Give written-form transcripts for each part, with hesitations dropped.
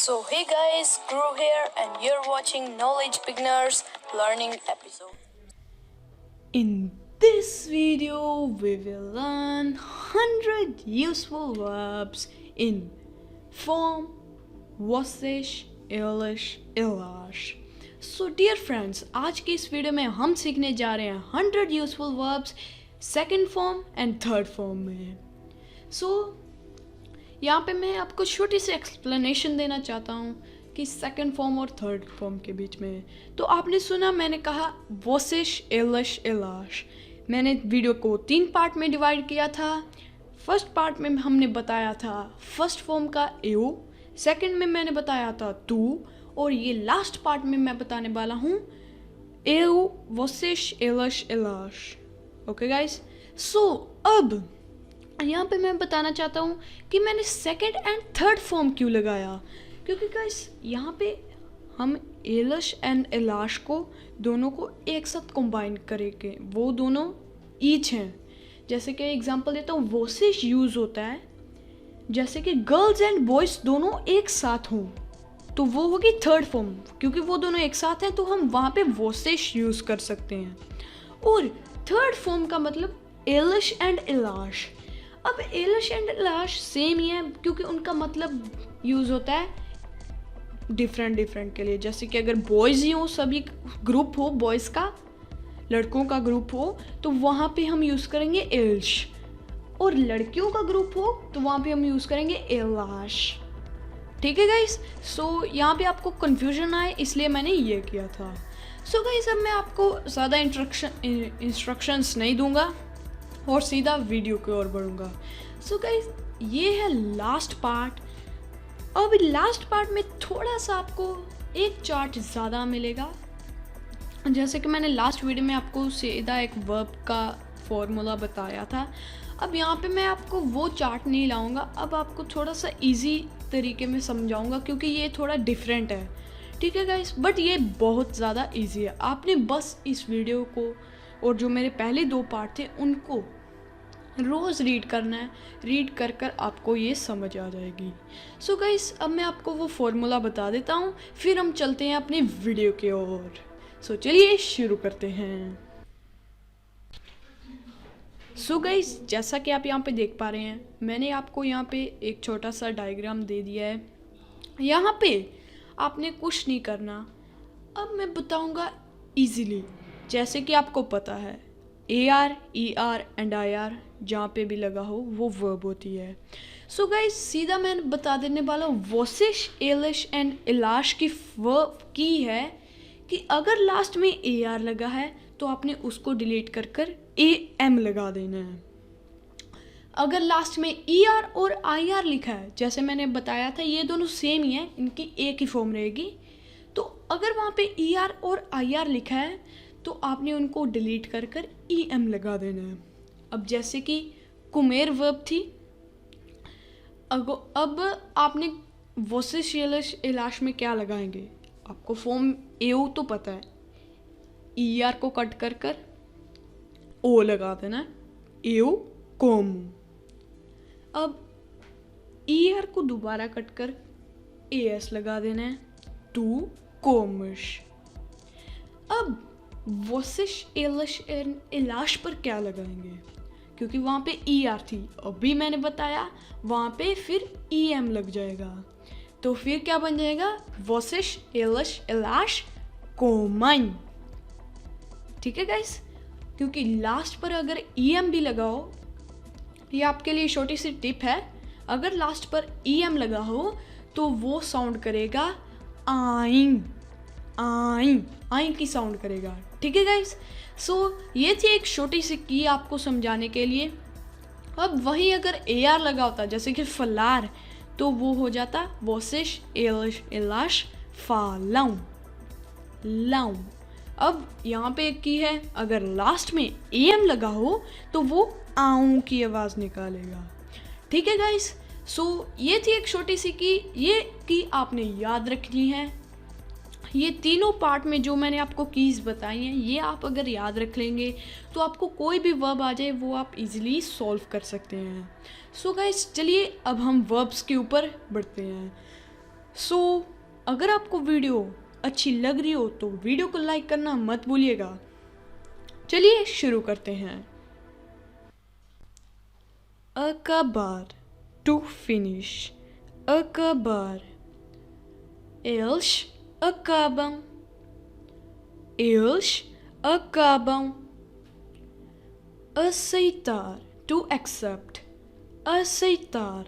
So hey guys, Guru here and you're watching Knowledge Beginners Learning episode. In this video, we will learn 100 useful verbs in form, voces, eles, elas. So dear friends, आज की इस video में हम सीखने जा रहे हैं 100 useful verbs second form and third form में. यहाँ पे मैं आपको छोटी सी एक्सप्लेनेशन देना चाहता हूँ कि सेकंड फॉर्म और थर्ड फॉर्म के बीच में. तो आपने सुना, मैंने कहा वोसेस एलश एलाश. मैंने वीडियो को 3 पार्ट में डिवाइड किया था. फर्स्ट पार्ट में हमने बताया था फर्स्ट फॉर्म का एऊ, सेकंड में मैंने बताया था तू, और ये लास्ट पार्ट में मैं बताने वाला हूँ एऊ वोसेस एलश एलाश. ओके गाइस, सो अब यहाँ पे मैं बताना चाहता हूँ कि मैंने सेकंड एंड थर्ड फॉर्म क्यों लगाया. क्योंकि गाइस यहाँ पे हम एलश एंड एलाश को दोनों को एक साथ कंबाइन करेंगे. वो दोनों ईच हैं. जैसे कि एग्जांपल देता हूँ, वोसेस यूज़ होता है जैसे कि गर्ल्स एंड बॉयज़ दोनों एक साथ हों, तो वो होगी थर्ड फॉर्म. क्योंकि वो दोनों एक साथ हैं तो हम वहाँ पे वोसेस यूज़ कर सकते हैं. और थर्ड फॉर्म का मतलब एलश एंड एलाश. अब एलश एंड एलाश सेम ही है क्योंकि उनका मतलब यूज़ होता है डिफरेंट के लिए. जैसे कि अगर बॉयज़ ही हो, सभी ग्रुप हो, बॉयज़ का, लड़कों का ग्रुप हो, तो वहाँ पे हम यूज़ करेंगे एल्श. और लड़कियों का ग्रुप हो तो वहाँ पे हम यूज़ करेंगे एलाश. ठीक है गाइस, सो यहाँ पे आपको कन्फ्यूजन आए इसलिए मैंने ये किया था. सो गाइस, अब मैं आपको ज़्यादा इंस्ट्रक्शंस नहीं दूंगा और सीधा वीडियो की ओर बढ़ूँगा. सो गाइस, ये है लास्ट पार्ट. अब लास्ट पार्ट में थोड़ा सा आपको एक चार्ट ज़्यादा मिलेगा. जैसे कि मैंने लास्ट वीडियो में आपको सीधा एक वर्ब का फॉर्मूला बताया था. अब यहाँ पे मैं आपको वो चार्ट नहीं लाऊंगा. अब आपको थोड़ा सा इजी तरीके में समझाऊंगा क्योंकि ये थोड़ा डिफरेंट है. ठीक है गाइस, बट ये बहुत ज़्यादा इजी है. आपने बस इस वीडियो को और जो मेरे पहले 2 पार्ट थे उनको रोज़ रीड करना है. रीड कर कर आपको ये समझ आ जाएगी. सो गाइस, अब मैं आपको वो फॉर्मूला बता देता हूँ, फिर हम चलते हैं अपनी वीडियो की ओर. सो चलिए शुरू करते हैं. सो गाइस, जैसा कि आप यहाँ पे देख पा रहे हैं, मैंने आपको यहाँ पे एक छोटा सा डायग्राम दे दिया है. यहाँ पे आपने कुछ नहीं करना. अब मैं बताऊँगा ईजीली. जैसे कि आपको पता है AR, ER एंड IR जहाँ पे भी लगा हो वो वर्ब होती है. सो गाइस, सीधा मैं बता देने वाला हूँ वोसेस एलश एंड एलाश की वर्ब की है कि अगर लास्ट में AR लगा है तो आपने उसको डिलीट कर कर AM लगा देना है. अगर लास्ट में ER और IR लिखा है, जैसे मैंने बताया था ये दोनों सेम ही है, इनकी एक ही फॉर्म रहेगी, तो अगर वहाँ पे ER और IR लिखा है तो आपने उनको डिलीट कर कर EM लगा देना है. अब जैसे कि कुमेर वर्ब थी, अब आपने वोसेस एलश एलाश में क्या लगाएंगे. आपको फॉर्म एऊ तो पता है, ER को कट कर कर O लगा देना है, एऊ कोम. अब ER को दोबारा कट कर AS लगा देना है, टू कोमश. अब वोसेस एलश एंड एलाश पर क्या लगाएंगे, क्योंकि वहाँ पे ER थी, अभी मैंने बताया वहाँ पे फिर EM लग जाएगा, तो फिर क्या बन जाएगा वोसेस एलश एलाश कोमन. ठीक है गाइस, क्योंकि लास्ट पर अगर EM भी लगाओ, ये आपके लिए छोटी सी टिप है, अगर लास्ट पर EM लगा हो तो वो साउंड करेगा आइंग. आई की साउंड करेगा. ठीक है गाइस, सो ये थी एक छोटी सी की आपको समझाने के लिए. अब वही अगर AR लगा होता जैसे कि फलार, तो वो हो जाता वोसेस एलश एलाश फालाऊ लाऊ. अब यहाँ पे एक की है, अगर लास्ट में AM लगा हो तो वो आऊं की आवाज़ निकालेगा. ठीक है गाइस, सो ये थी एक छोटी सी की. ये की आपने याद रखनी है. ये तीनों पार्ट में जो मैंने आपको कीज़ बताई हैं, ये आप अगर याद रख लेंगे तो आपको कोई भी वर्ब आ जाए वो आप इजीली सॉल्व कर सकते हैं. सो गाइस, चलिए अब हम वर्ब्स के ऊपर बढ़ते हैं. सो अगर आपको वीडियो अच्छी लग रही हो तो वीडियो को लाइक करना मत भूलिएगा। चलिए शुरू करते हैं। acabar, to finish. acabar, eles acabam, eles acabam. aceitar, to accept. aceitar,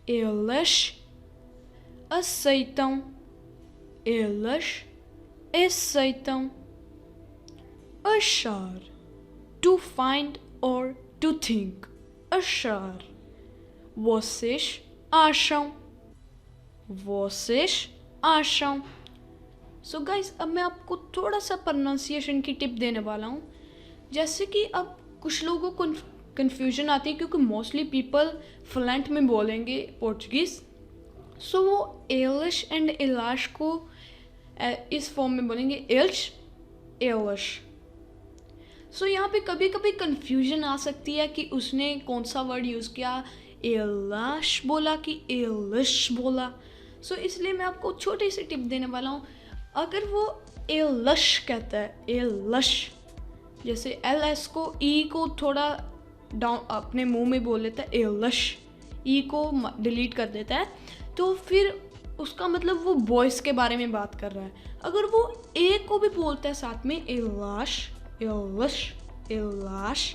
eles aceitam, elas aceitam. achar, to find or to think. achar, vocês acham, vocês acham. So guys अब मैं आपको थोड़ा सा प्रोनाउंसिएशन की टिप देने वाला हूँ। जैसे कि अब कुछ लोगों को कन्फ्यूजन आती है क्योंकि मोस्टली पीपल फ्लुएंट में बोलेंगे पोर्चुगीज़, सो वो एलिश एंड एलाश को इस फॉर्म में बोलेंगे एल्श एलिश। सो यहाँ पे कभी कभी कन्फ्यूजन आ सकती है कि उसने कौन सा वर्ड यूज़ किया, एलाश बोला कि एलिश बोला। सो इसलिए मैं आपको छोटी सी टिप देने वाला हूँ। अगर वो एलिश कहता है, एलिश, जैसे एल एस को ई को थोड़ा डाउन अपने मुंह में बोल लेता है, एलिश, ई को डिलीट कर देता है, तो फिर उसका मतलब वो वॉइस के बारे में बात कर रहा है। अगर वो ए को भी बोलता है साथ में, एलाश, एलिश, एलाश,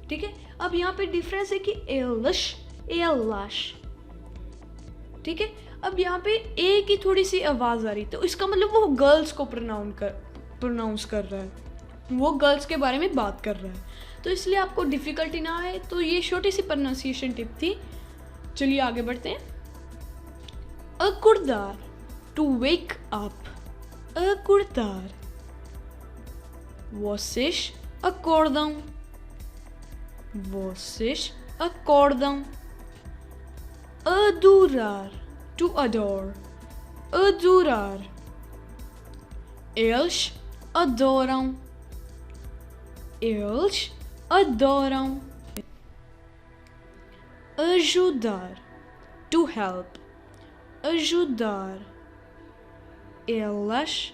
ठीक है। अब यहाँ पे डिफरेंस है कि एलिश, एलाश, ठीक है। अब यहाँ पे ए की थोड़ी सी आवाज़ आ रही, तो इसका मतलब वो गर्ल्स को प्रोनाउंस कर रहा है, वो गर्ल्स के बारे में बात कर रहा है, तो इसलिए आपको डिफ़िकल्टी ना आए। तो ये छोटी सी प्रोनाउंसिएशन टिप थी। चलिए आगे बढ़ते हैं। acordar, to wake up. acordar, vocês acordam, vocês acordam. adorar, to adore. adorar, eles adoram, eles adoram. ajudar, to help. ajudar, elas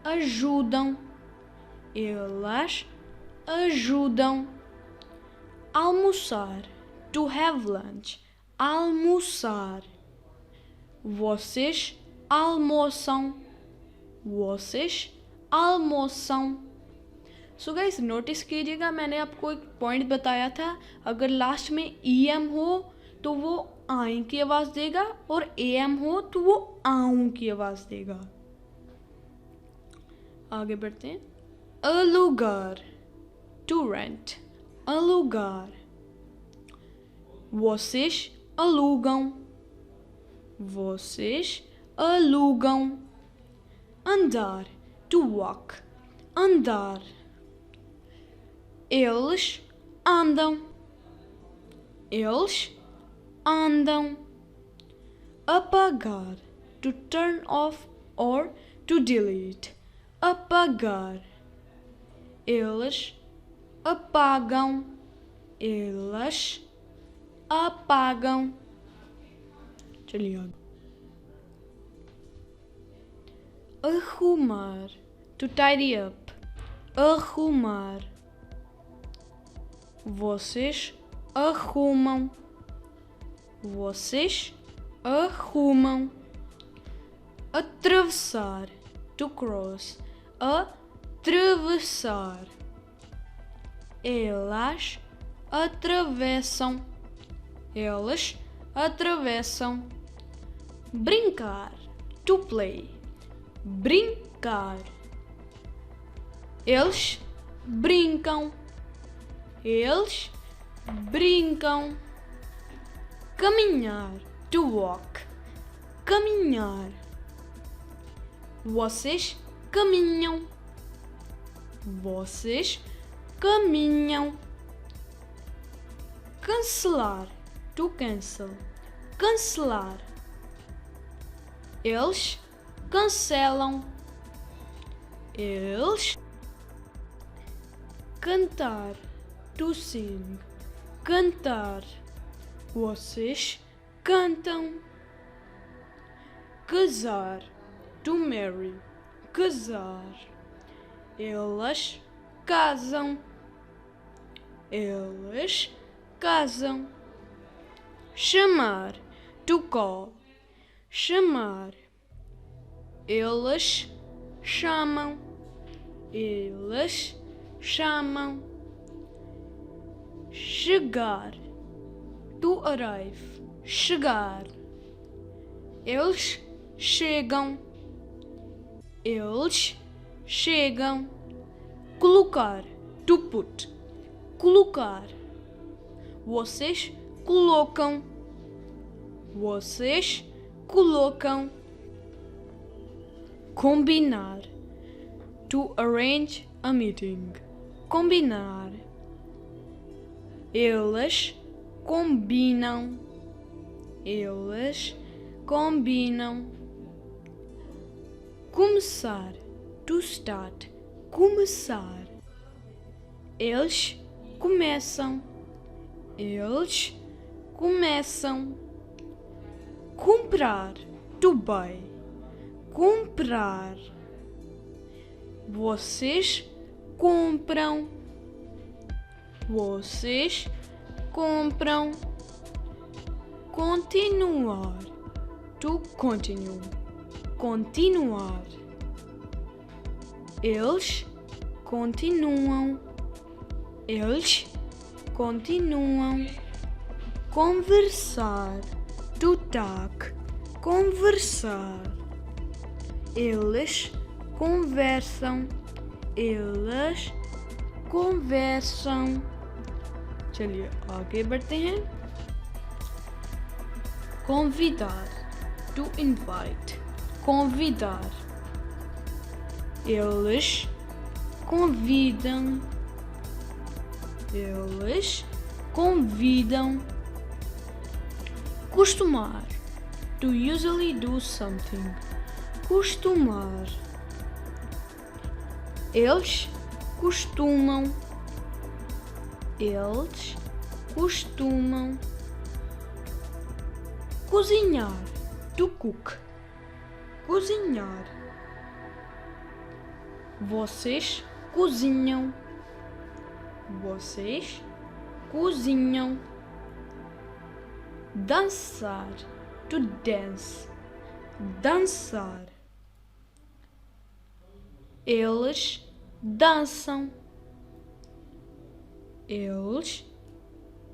ajudam, elas ajudam. almoçar, to have lunch. almoçar, vocês almoçam, vocês almoçam. So guys notice कीजिएगा, मैंने आपको एक point बताया था, अगर last में E M हो तो वो आई की आवाज़ देगा, और ए एम हो तो वो आऊं की आवाज़ देगा। आगे बढ़ते हैं। alugar, to rent. alugar, vocês alugam, vocês alugam. andar, to walk. andar, eles andam, eles andam. apagar, to turn off or to delete. apagar, eles apagam, elas apagam. चलिए आगे। arrumar, to tidy up. arrumar, vocês arrumam, vocês arrumam. atravessar, to cross. atravessar, elas atravessam, elas atravessam. brincar, to play. brincar, eles brincam, eles brincam. caminhar, to walk. caminhar, vocês caminham, vocês caminham. cancelar, to cancel. cancelar, eles cancelam, eles. cantar, to sing. cantar, vocês cantam, casar, to marry, casar. Elas casam, eles casam. Chamar, to call, chamar. Eles chamam, eles chamam. Chegar, to arrive, chegar. Eles chegam, eles chegam. Colocar, to put, colocar. Vocês colocam, vocês colocam. Combinar, to arrange a meeting, combinar. Eles combinam, eles combinam. Começar, to start, começar. Eles começam, eles começam. Comprar, to buy, comprar. Vocês compram, vocês compram. Continuar, to continue, continuar. Eles continuam, eles continuam. Conversar, to talk, conversar. Eles conversam, eles conversam. चलिए आगे बढ़ते हैं. Convidar, to invite, convidar. Eles convidam, eles convidam. Costumar, to usually do something, costumar. Eles costumam, eles costumam. Cozinhar, to cook, cozinhar. Vocês cozinham, vocês cozinham. Dançar, to dance, dançar. Eles dançam, eles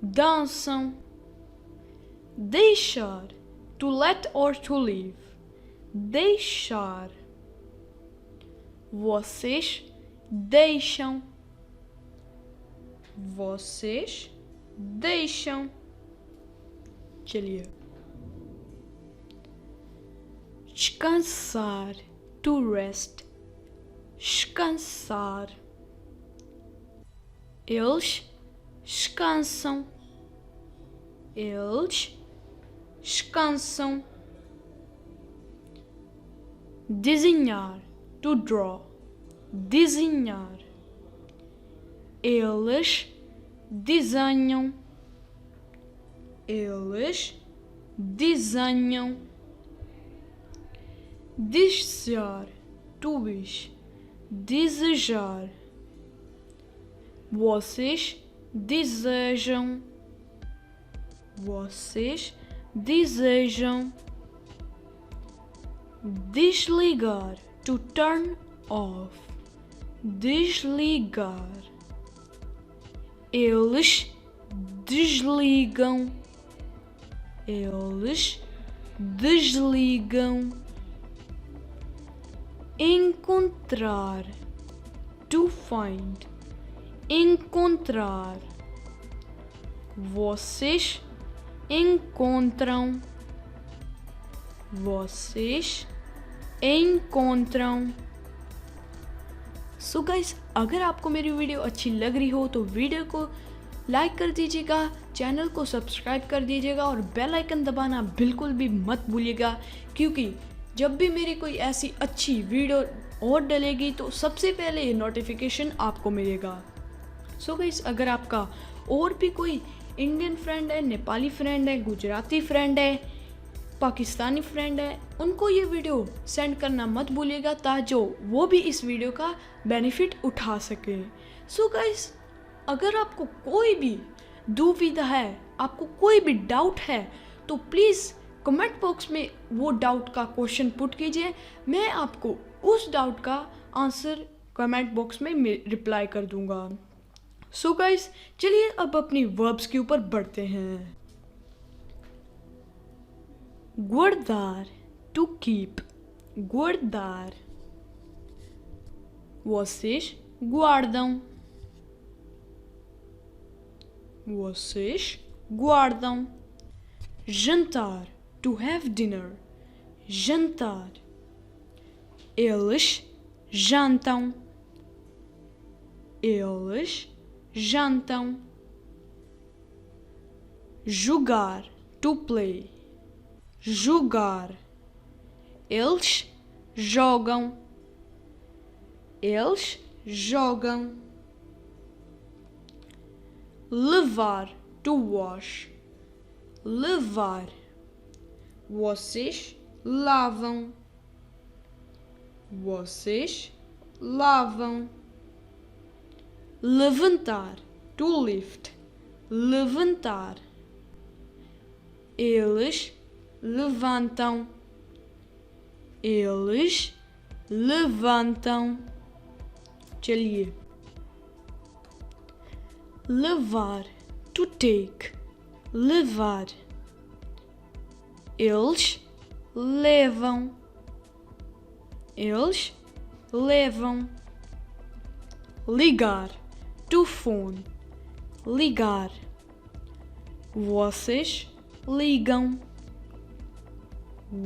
dançam. Deixar, to let or to leave, deixar. Vocês deixam, vocês deixam. चलिए. Descansar, to rest, descansar. Eles descansam, eles descansam. Desenhar, to draw, desenhar. Eles desenham, eles desenham. Desejar, to wish, desejar. Vocês desejam, vocês desejam. Desligar, to turn off, desligar. Eles desligam, eles desligam. Encontrar, to find, encontrar. Vocês encontram, vocês encontram. So guys, अगर आपको मेरी video अच्छी लग रही हो तो video को like कर दीजिएगा, चैनल को सब्सक्राइब कर दीजिएगा और बेल आइकन दबाना बिल्कुल भी मत भूलिएगा, क्योंकि जब भी मेरी कोई ऐसी अच्छी वीडियो और डलेगी तो सबसे पहले ये नोटिफिकेशन आपको मिलेगा. सो गाइस, अगर आपका और भी कोई इंडियन फ्रेंड है, नेपाली फ्रेंड है, गुजराती फ्रेंड है, पाकिस्तानी फ्रेंड है, उनको ये वीडियो सेंड करना मत भूलिएगा ताकि वो भी इस वीडियो का बेनिफिट उठा सके। सो गाइस, अगर आपको कोई भी दुविधा है, आपको कोई भी डाउट है, तो प्लीज़ कमेंट बॉक्स में वो डाउट का क्वेश्चन पुट कीजिए। मैं आपको उस डाउट का आंसर कमेंट बॉक्स में रिप्लाई कर दूंगा। सो गाइस, चलिए अब अपनी वर्ब्स के ऊपर बढ़ते हैं। guardar, to keep, guardar. Vocês guardam. Vocês guardam. Jantar, to have dinner, jantar. Eles jantam. Eles jantam. Jogar, to play, jogar. Eles jogam. Eles jogam. Levar, to wash, levar. Vocês lavam. Vocês lavam. Levantar, to lift, levantar. Eles levantam. Eles levantam. चलिए, levar, to take, levar. Eles levam. Eles levam. Ligar, to phone, ligar. Vocês ligam.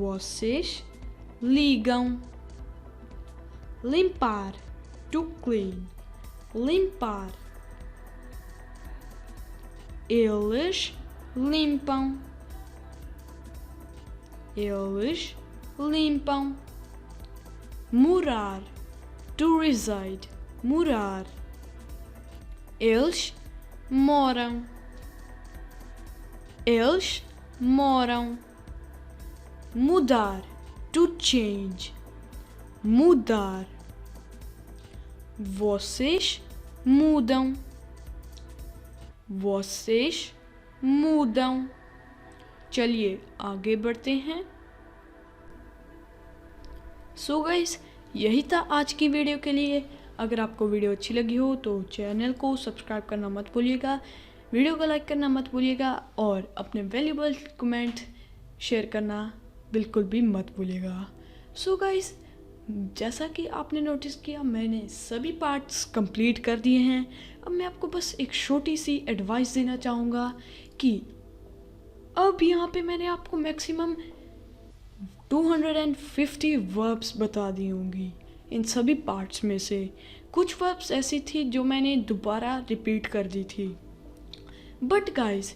Vocês ligam. Limpar, to clean, limpar. Eles limpam. Eles limpam. Morar, to reside, morar. Eles moram. Eles moram. Mudar, to change, mudar. Vocês mudam. Vocês mudam. चलिए आगे बढ़ते हैं। So guys, यही था आज की video के लिए। अगर आपको वीडियो अच्छी लगी हो तो चैनल को सब्सक्राइब करना मत भूलिएगा, वीडियो को लाइक करना मत भूलिएगा और अपने वैल्यूबल कमेंट शेयर करना बिल्कुल भी मत भूलिएगा। सो गाइस, जैसा कि आपने नोटिस किया, मैंने सभी पार्ट्स कंप्लीट कर दिए हैं। अब मैं आपको बस एक छोटी सी एडवाइस देना चाहूँगा कि अब यहाँ पे मैंने आपको मैक्सिमम 250 वर्ब्स बता दी होंगी। इन सभी पार्ट्स में से कुछ वर्ब्स ऐसी थी जो मैंने दोबारा रिपीट कर दी थी। बट गाइस,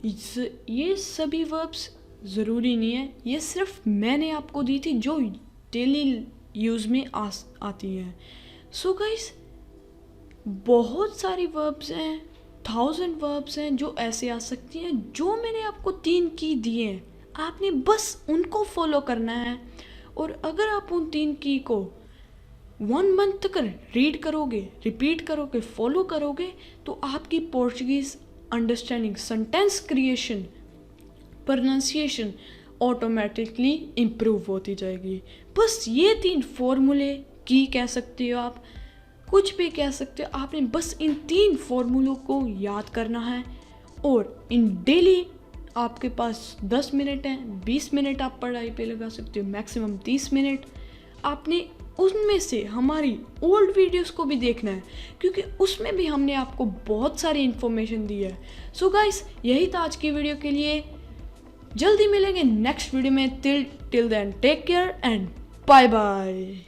ये सभी वर्ब्स ज़रूरी नहीं है, ये सिर्फ मैंने आपको दी थी जो डेली यूज़ में आती हैं। सो गाइस, बहुत सारी वर्ब्स हैं, 1000 वर्ब्स हैं जो ऐसे आ सकती हैं। जो मैंने आपको 3 की दिए हैं, आपने बस उनको फॉलो करना है। और अगर आप उन 3 की को 1 मंथ तक रीड करोगे, रिपीट करोगे, फॉलो करोगे, तो आपकी Portuguese understanding, sentence creation, pronunciation automatically improve होती जाएगी। बस ये 3 फॉर्मूले की कह सकते हो आप, कुछ भी कह सकते हो। आपने बस इन 3 फॉर्मूलों को याद करना है और इन डेली आपके पास 10 मिनट हैं, 20 मिनट आप पढ़ाई पे लगा सकते हो, मैक्सिमम 30 मिनट। आपने उनमें से हमारी ओल्ड वीडियोस को भी देखना है क्योंकि उसमें भी हमने आपको बहुत सारी इन्फॉर्मेशन दी है। सो गाइस, यही था आज की वीडियो के लिए। जल्दी मिलेंगे नेक्स्ट वीडियो में। Till then take care and bye bye.